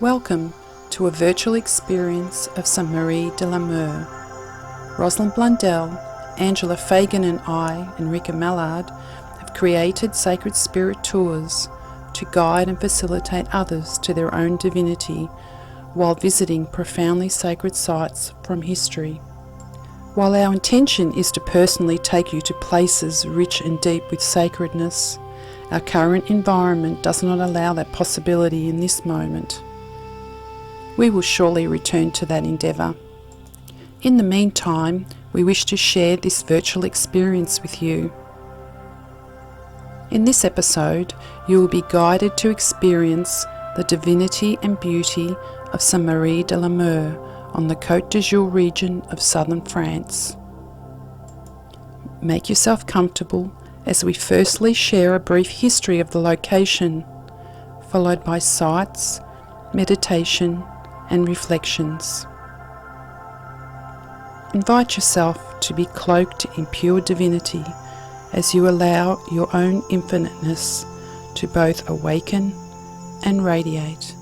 Welcome to a virtual experience of St. Marie de la Mer. Rosalind Blundell, Angela Fagan and I, Enrica Mallard, have created Sacred Spirit Tours to guide and facilitate others to their own divinity while visiting profoundly sacred sites from history. While our intention is to personally take you to places rich and deep with sacredness, our current environment does not allow that possibility in this moment. We will surely return to that endeavour. In the meantime, we wish to share this virtual experience with you. In this episode, you will be guided to experience the divinity and beauty of St. Marie de la Mer on the Côte d'Azur region of southern France. Make yourself comfortable as we firstly share a brief history of the location, followed by sights, meditation, and reflections. Invite yourself to be cloaked in pure divinity as you allow your own infiniteness to both awaken and radiate.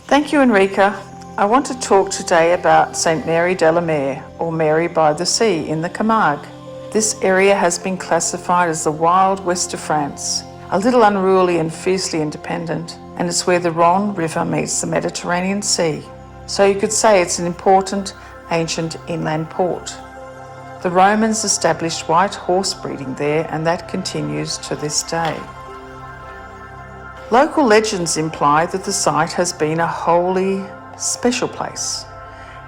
Thank you, Enrica. I want to talk today about St. Mary de la Mer, or Mary by the Sea in the Camargue. This area has been classified as the wild west of France, a little unruly and fiercely independent, and it's where the Rhône River meets the Mediterranean Sea. So you could say it's an important ancient inland port. The Romans established white horse breeding there, and that continues to this day. Local legends imply that the site has been a holy, special place,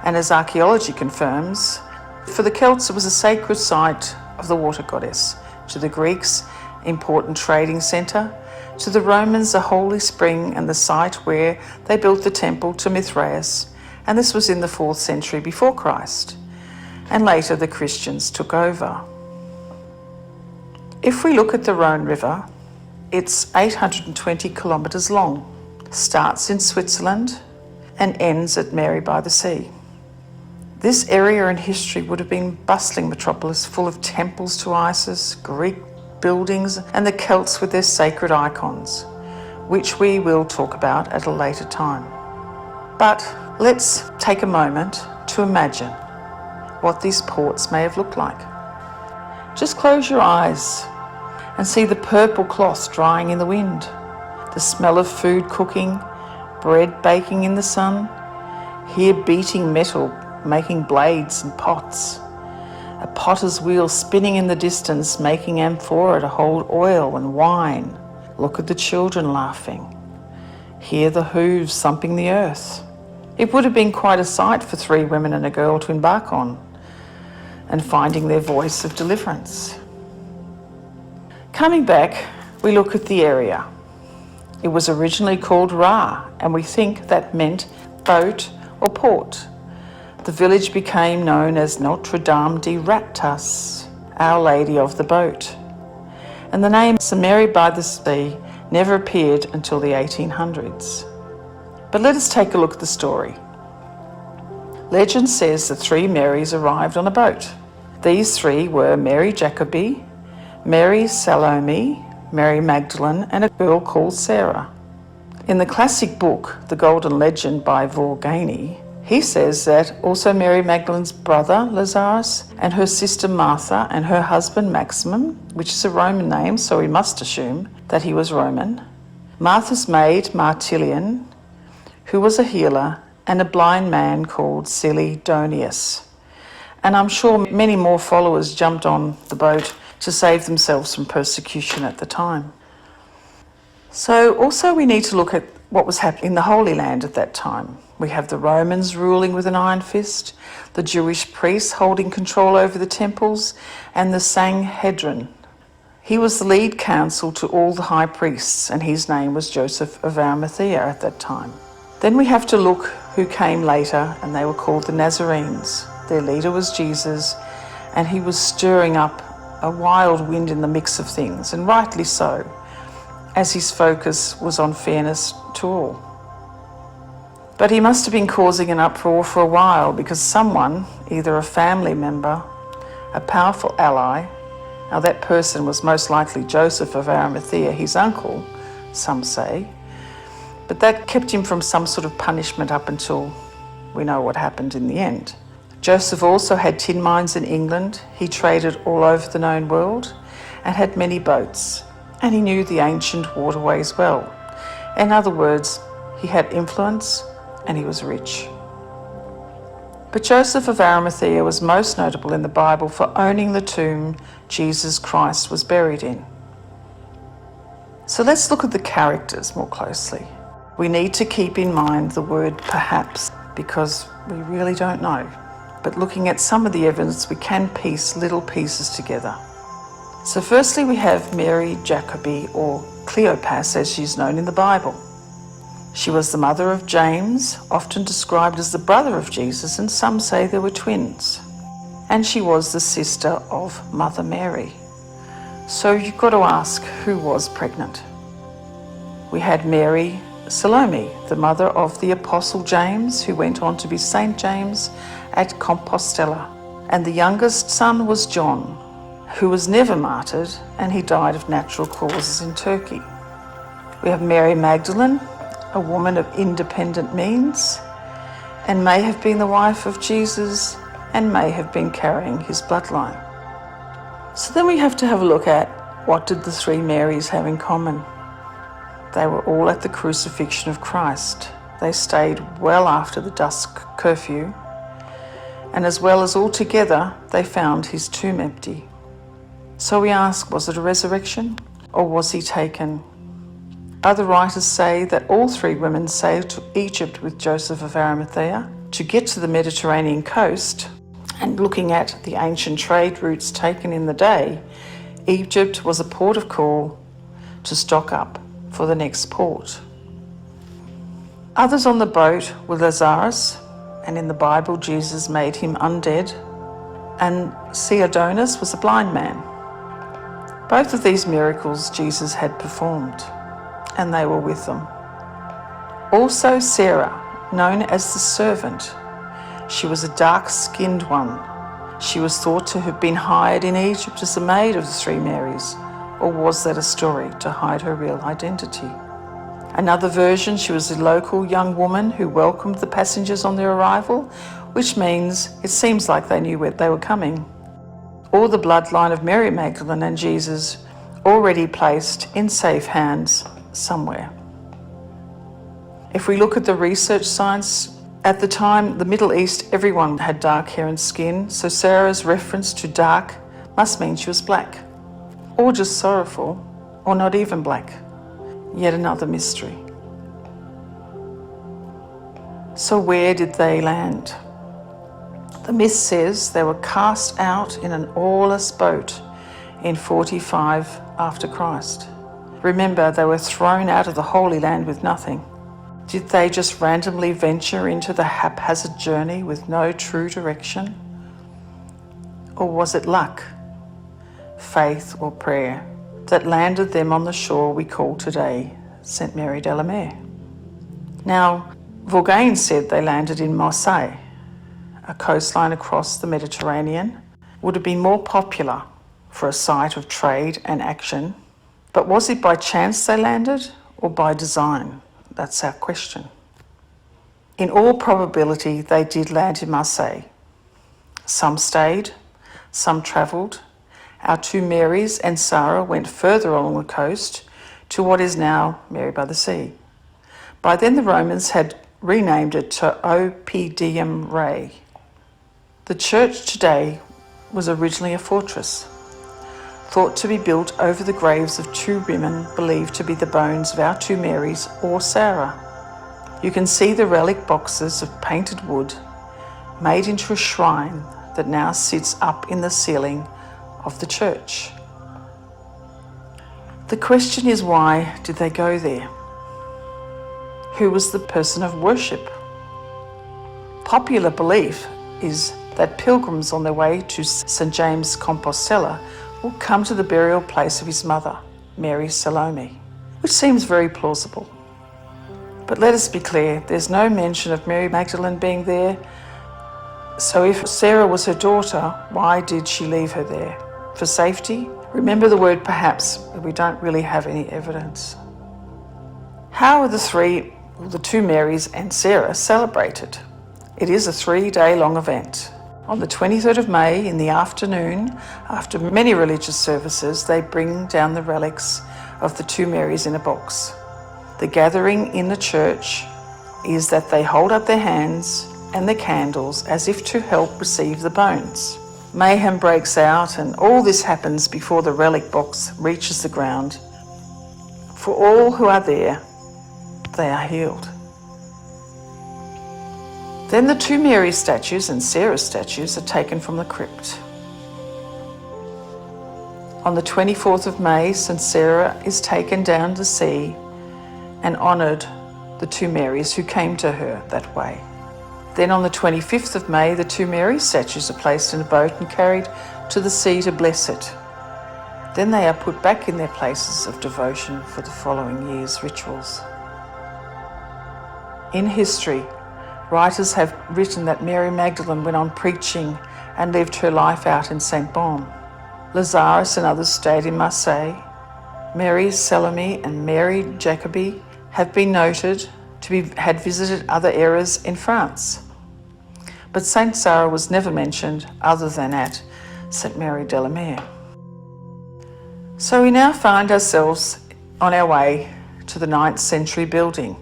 and as archaeology confirms, for the Celts it was a sacred site of the water goddess, to the Greeks, important trading centre, to the Romans a holy spring and the site where they built the temple to Mithraeus, and this was in the 4th century before Christ, and later the Christians took over. If we look at the Rhône River, it's 820 kilometres long, starts in Switzerland and ends at Mary by the Sea. This area in history would have been a bustling metropolis full of temples to Isis, Greek buildings, and the Celts with their sacred icons, which we will talk about at a later time. But let's take a moment to imagine what these ports may have looked like. Just close your eyes and see the purple cloth drying in the wind, the smell of food cooking, bread baking in the sun, hear beating metal making blades and pots, a potter's wheel spinning in the distance making amphora to hold oil and wine. Look at the children laughing, hear the hooves thumping the earth. It would have been quite a sight for 3 women and a girl to embark on, and finding their voice of deliverance. Coming back, we look at the area. It was originally called Ra, and we think that meant boat or port. The village became known as Notre Dame de Ratas, Our Lady of the Boat. And the name St. Mary by the Sea never appeared until the 1800s. But let us take a look at the story. Legend says that 3 Marys arrived on a boat. These 3 were Mary Jacobi, Mary Salome, Mary Magdalene, and a girl called Sarah. In the classic book, The Golden Legend by Vorgani, he says that also Mary Magdalene's brother Lazarus and her sister Martha and her husband Maximum, which is a Roman name, so we must assume that he was Roman, Martha's maid Martilian, who was a healer, and a blind man called Silidonius. And I'm sure many more followers jumped on the boat to save themselves from persecution at the time. So also we need to look at what was happening in the Holy Land at that time. We have the Romans ruling with an iron fist, the Jewish priests holding control over the temples, and the Sanhedrin. He was the lead counsel to all the high priests, and his name was Joseph of Arimathea at that time. Then we have to look who came later, and they were called the Nazarenes. Their leader was Jesus, and he was stirring up a wild wind in the mix of things, and rightly so, as his focus was on fairness to all. But he must have been causing an uproar for a while because someone, either a family member, a powerful ally. Now that person was most likely Joseph of Arimathea, his uncle, some say, but that kept him from some sort of punishment up until we know what happened in the end. Joseph also had tin mines in England. He traded all over the known world and had many boats, and he knew the ancient waterways well. In other words, he had influence and he was rich. But Joseph of Arimathea was most notable in the Bible for owning the tomb Jesus Christ was buried in. So let's look at the characters more closely. We need to keep in mind the word perhaps, because we really don't know. But looking at some of the evidence, we can piece little pieces together. So firstly, we have Mary Jacobi, or Cleopas as she's known in the Bible. She was the mother of James, often described as the brother of Jesus, and some say they were twins. And she was the sister of Mother Mary. So you've got to ask, who was pregnant? We had Mary Salome, the mother of the Apostle James, who went on to be Saint James at Compostela. And the youngest son was John, who was never martyred, and he died of natural causes in Turkey. We have Mary Magdalene, a woman of independent means, and may have been the wife of Jesus and may have been carrying his bloodline. So then we have to have a look at what did the three Marys have in common. They were all at the crucifixion of Christ. They stayed well after the dusk curfew, and as well as all together, they found his tomb empty. So we ask, was it a resurrection or was he taken? Other writers say that all three women sailed to Egypt with Joseph of Arimathea to get to the Mediterranean coast, and looking at the ancient trade routes taken in the day, Egypt was a port of call to stock up for the next port. Others on the boat were Lazarus, and in the Bible Jesus made him undead, and Theodonis was a blind man. Both of these miracles Jesus had performed, and they were with them. Also Sarah, known as the servant. She was a dark-skinned one. She was thought to have been hired in Egypt as the maid of the three Marys, or was that a story to hide her real identity? Another version, she was a local young woman who welcomed the passengers on their arrival, which means it seems like they knew where they were coming. Or the bloodline of Mary Magdalene and Jesus, already placed in safe hands somewhere. If we look at the research science, at the time, the Middle East, everyone had dark hair and skin, so Sarah's reference to dark must mean she was black, or just sorrowful, or not even black. Yet another mystery. So where did they land? The myth says they were cast out in an oarless boat in 45 after Christ. Remember, they were thrown out of the Holy Land with nothing. Did they just randomly venture into the haphazard journey with no true direction? Or was it luck, faith, or prayer that landed them on the shore we call today St. Mary de la Mer? Now, Vaughan said they landed in Marseille, a coastline across the Mediterranean. Would have been more popular for a site of trade and action, but was it by chance they landed or by design? That's our question. In all probability, they did land in Marseille. Some stayed, some travelled. Our two Marys and Sarah went further along the coast to what is now Mary by the Sea. By then the Romans had renamed it to Oppidum Rei. The church today was originally a fortress, thought to be built over the graves of two women believed to be the bones of our two Marys or Sarah. You can see the relic boxes of painted wood made into a shrine that now sits up in the ceiling of the church. The question is, why did they go there? Who was the person of worship? Popular belief is that pilgrims on their way to St. James Compostela will come to the burial place of his mother, Mary Salome, which seems very plausible. But let us be clear, there's no mention of Mary Magdalene being there, So if Sarah was her daughter, why did she leave her there? For safety? Remember the word perhaps, but we don't really have any evidence. How are the two Marys and Sarah celebrated? It is a 3-day-long event. On the 23rd of May in the afternoon, after many religious services, they bring down the relics of the two Marys in a box. The gathering in the church is that they hold up their hands and their candles as if to help receive the bones. Mayhem breaks out, and all this happens before the relic box reaches the ground. For all who are there, they are healed. Then the two Mary statues and Sarah statues are taken from the crypt. On the 24th of May, St. Sarah is taken down to sea and honoured the two Marys who came to her that way. Then on the 25th of May, the two Mary statues are placed in a boat and carried to the sea to bless it. Then they are put back in their places of devotion for the following year's rituals. In history, writers have written that Mary Magdalene went on preaching and lived her life out in St. Bon. Lazarus and others stayed in Marseille. Mary Salome and Mary Jacobi have been noted to had visited other eras in France. But St. Sarah was never mentioned other than at St. Mary de la Mer. So we now find ourselves on our way to the 9th century building.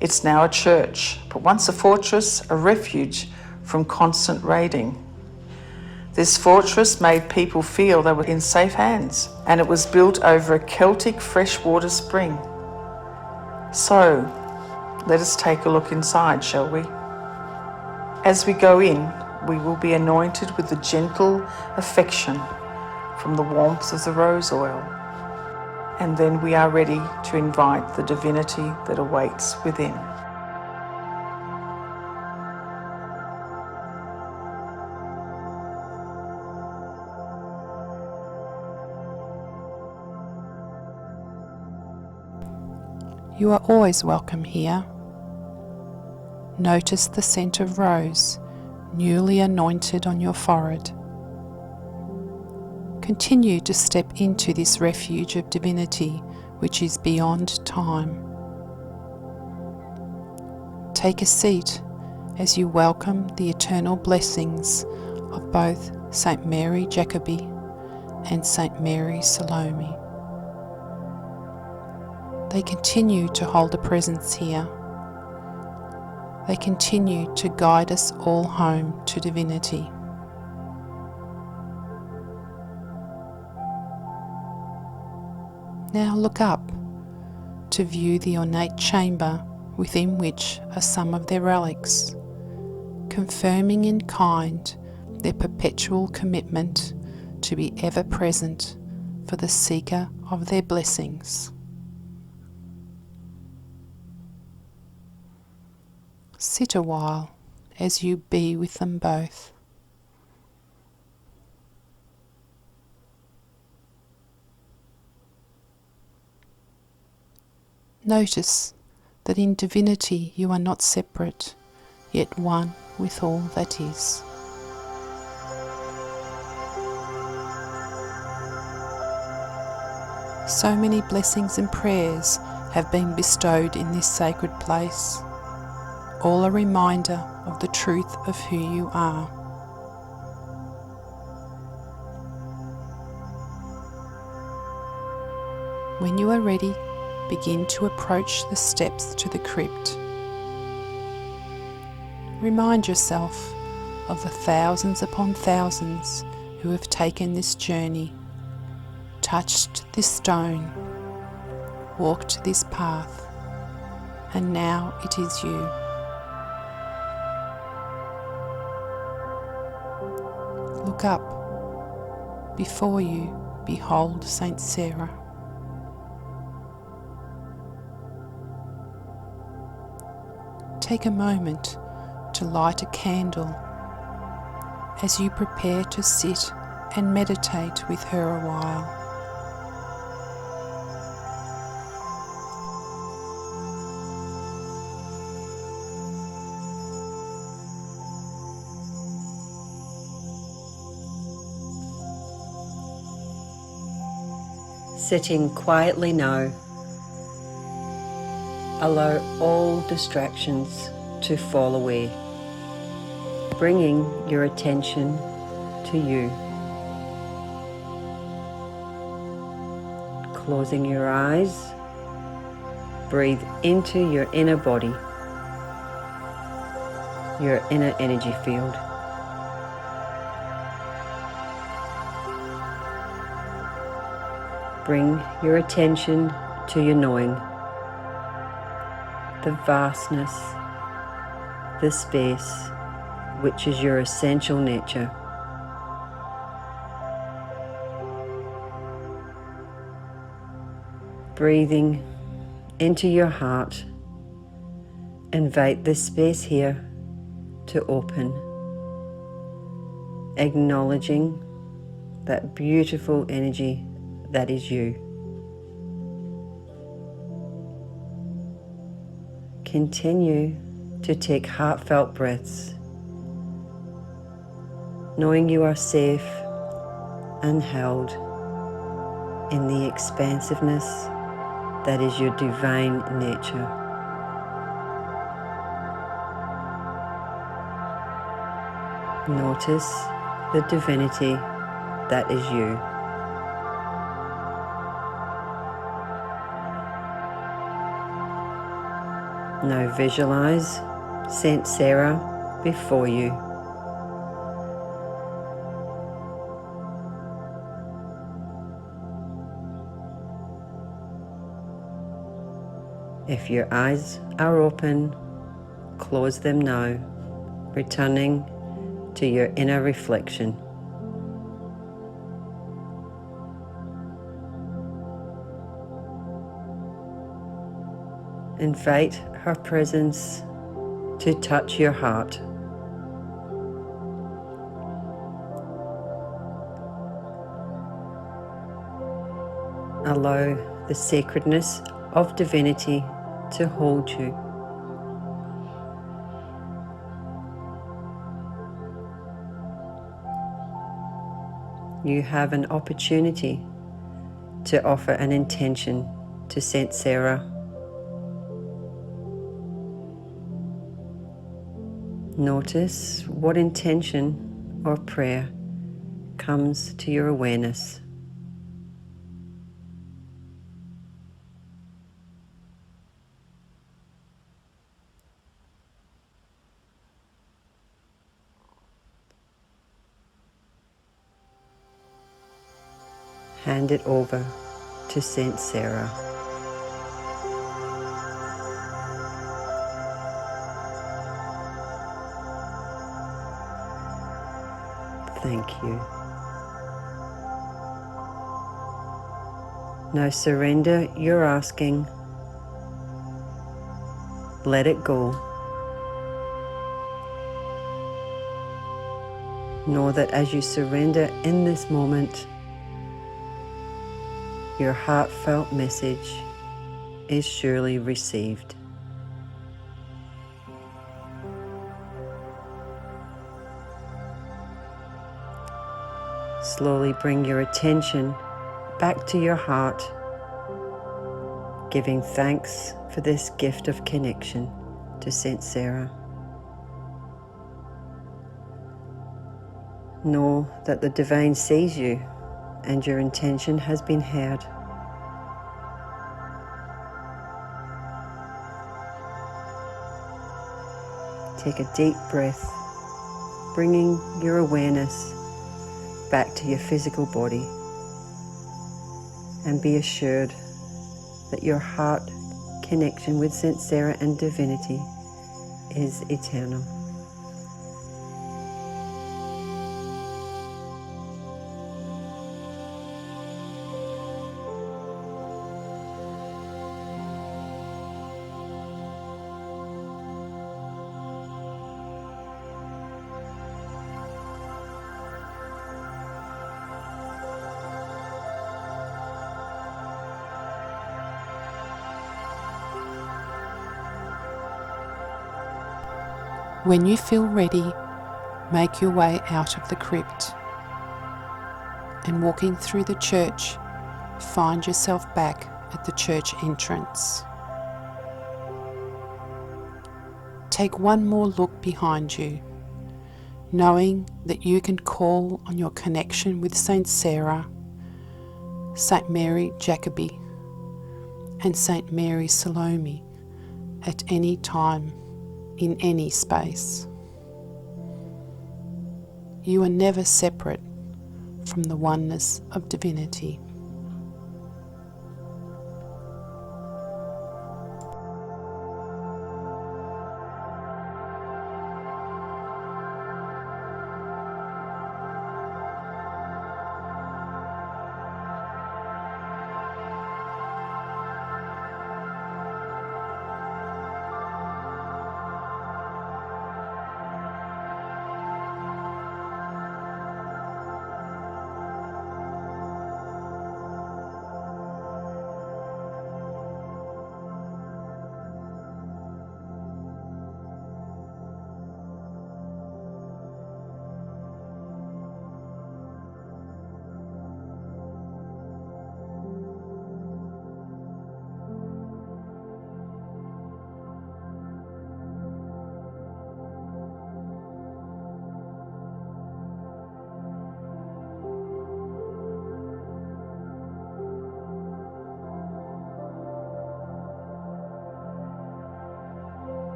It's now a church, but once a fortress, a refuge from constant raiding. This fortress made people feel they were in safe hands, and it was built over a Celtic freshwater spring. So, let us take a look inside, shall we? As we go in, we will be anointed with the gentle affection from the warmth of the rose oil, and then we are ready to invite the divinity that awaits within. You are always welcome here. Notice the scent of rose, newly anointed on your forehead. Continue to step into this refuge of divinity which is beyond time. Take a seat as you welcome the eternal blessings of both St. Mary Jacobi and St. Mary Salome. They continue to hold a presence here. They continue to guide us all home to divinity. Now look up to view the ornate chamber within which are some of their relics, confirming in kind their perpetual commitment to be ever present for the seeker of their blessings. Sit a while as you be with them both. Notice that in divinity you are not separate, yet one with all that is. So many blessings and prayers have been bestowed in this sacred place, all a reminder of the truth of who you are. When you are ready, begin to approach the steps to the crypt. Remind yourself of the thousands upon thousands who have taken this journey, touched this stone, walked this path, and now it is you. Look up. Before you, behold St. Sarah. Take a moment to light a candle as you prepare to sit and meditate with her a while. Sitting quietly now, allow all distractions to fall away, bringing your attention to you. Closing your eyes, breathe into your inner body, your inner energy field. Bring your attention to your knowing, the vastness, the space, which is your essential nature. Breathing into your heart, invite this space here to open, acknowledging that beautiful energy that is you. Continue to take heartfelt breaths, knowing you are safe and held in the expansiveness that is your divine nature. Notice the divinity that is you. Now visualize Saint Sarah before you. If your eyes are open, close them now, returning to your inner reflection. Invite her presence to touch your heart. Allow the sacredness of divinity to hold you. You have an opportunity to offer an intention to Saint Sarah. Notice what intention or prayer comes to your awareness. Hand it over to Saint Sarah. Thank you. Now surrender your asking. Let it go. Know that as you surrender in this moment, your heartfelt message is surely received. Slowly bring your attention back to your heart, giving thanks for this gift of connection to Saint Sarah. Know that the divine sees you and your intention has been heard. Take a deep breath, bringing your awareness back to your physical body, and be assured that your heart connection with Saint Sarah and divinity is eternal. When you feel ready, make your way out of the crypt, and walking through the church, find yourself back at the church entrance. Take one more look behind you, knowing that you can call on your connection with Saint Sarah, Saint Mary Jacobi, and Saint Mary Salome at any time, in any space. You are never separate from the oneness of divinity.